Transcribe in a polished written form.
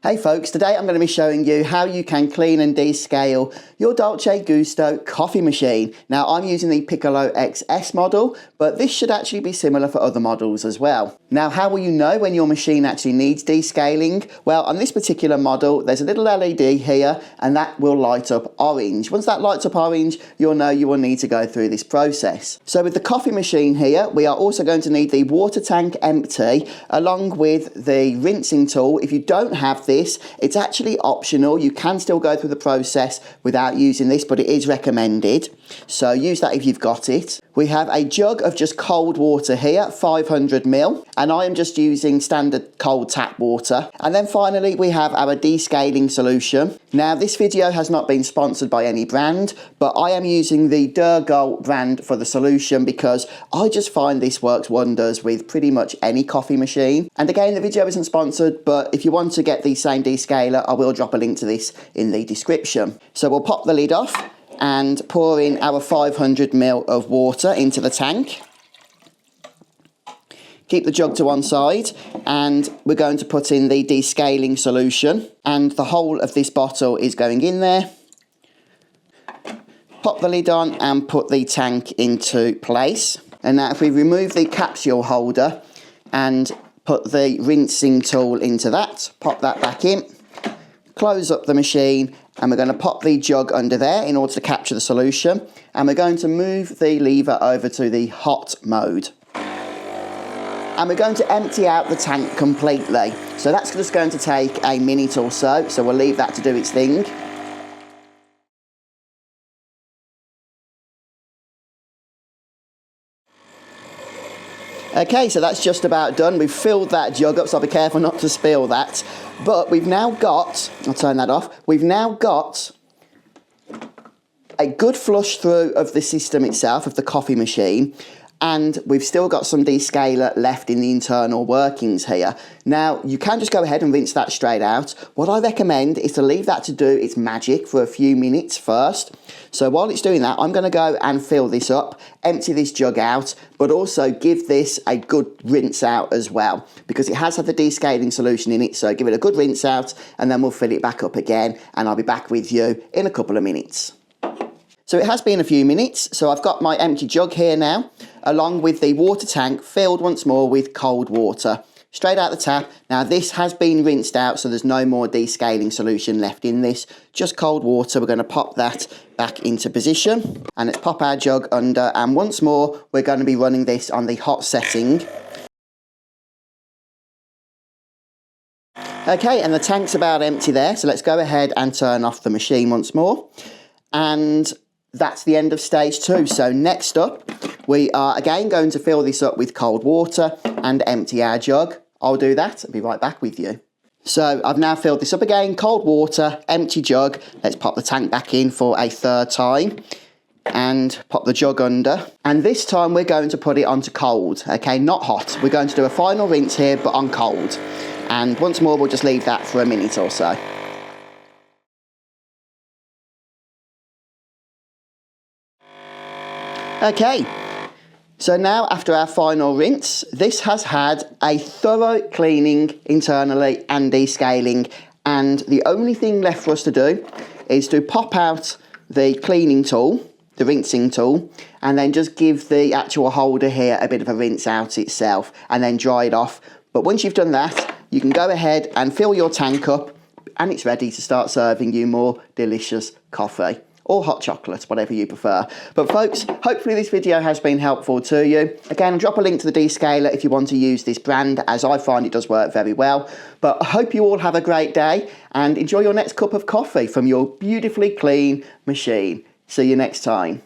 Hey folks, today I'm going to be showing you how you can clean and descale your Dolce Gusto coffee machine. Now I'm using the Piccolo XS model, but this should actually be similar for other models as well. Now how will you know when your machine actually needs descaling? Well, on this particular model there's a little LED here and that will light up orange. Once that lights up orange, you'll know you will need to go through this process. So with the coffee machine here, we are also going to need the water tank empty along with the rinsing tool. If you don't have this, it's actually optional. You can still go through the process without using this, but it is recommended. So use that if you've got it. We have a jug of just cold water here, 500 ml, and I am just using standard cold tap water. And then finally, we have our descaling solution. Now, this video has not been sponsored by any brand, but I am using the Descale brand for the solution because I just find this works wonders with pretty much any coffee machine. And again, the video isn't sponsored, but if you want to get the same descaler, I will drop a link to this in the description. So we'll pop the lid off and pour in our 500 ml of water into the tank. Keep the jug to one side and we're going to put in the descaling solution, and the whole of this bottle is going in there. Pop the lid on and put the tank into place. And now if we remove the capsule holder and put the rinsing tool into that, pop that back in, close up the machine, and we're going to pop the jug under there in order to capture the solution, and we're going to move the lever over to the hot mode. And we're going to empty out the tank completely. So that's just going to take a minute or so, so we'll leave that to do its thing. Okay, so that's just about done. We've filled that jug up, so I'll be careful not to spill that. But we've now got, I'll turn that off, we've now got a good flush through of the system itself, of the coffee machine, and we've still got some descaler left in the internal workings here. Now, you can just go ahead and rinse that straight out. What I recommend is to leave that to do its magic for a few minutes first. So while it's doing that, I'm going to go and fill this up, empty this jug out, but also give this a good rinse out as well, because it has had the descaling solution in it. So give it a good rinse out and then we'll fill it back up again, and I'll be back with you in a couple of minutes. So it has been a few minutes, so I've got my empty jug here now, along with the water tank filled once more with cold water, straight out the tap. Now this has been rinsed out, so there's no more descaling solution left in this, just cold water. We're going to pop that back into position, and let's pop our jug under, and once more we're going to be running this on the hot setting. Okay, and the tank's about empty there, so let's go ahead and turn off the machine once more. And that's the end of stage 2. So next up, we are again going to fill this up with cold water and empty our jug. I'll do that. I'll be right back with you. So I've now filled this up again, cold water, empty jug. Let's pop the tank back in for a third time and pop the jug under. And this time we're going to put it onto cold, okay, not hot. We're going to do a final rinse here, but on cold. And once more, we'll just leave that for a minute or so. Okay, so now after our final rinse, this has had a thorough cleaning internally and descaling, and the only thing left for us to do is to pop out the cleaning tool, the rinsing tool, and then just give the actual holder here a bit of a rinse out itself and then dry it off. But once you've done that, you can go ahead and fill your tank up, and it's ready to start serving you more delicious coffee. Or hot chocolate, whatever you prefer. But folks, hopefully this video has been helpful to you. Again, I'll drop a link to the descaler if you want to use this brand, as I find it does work very well. But I hope you all have a great day and enjoy your next cup of coffee from your beautifully clean machine. See you next time.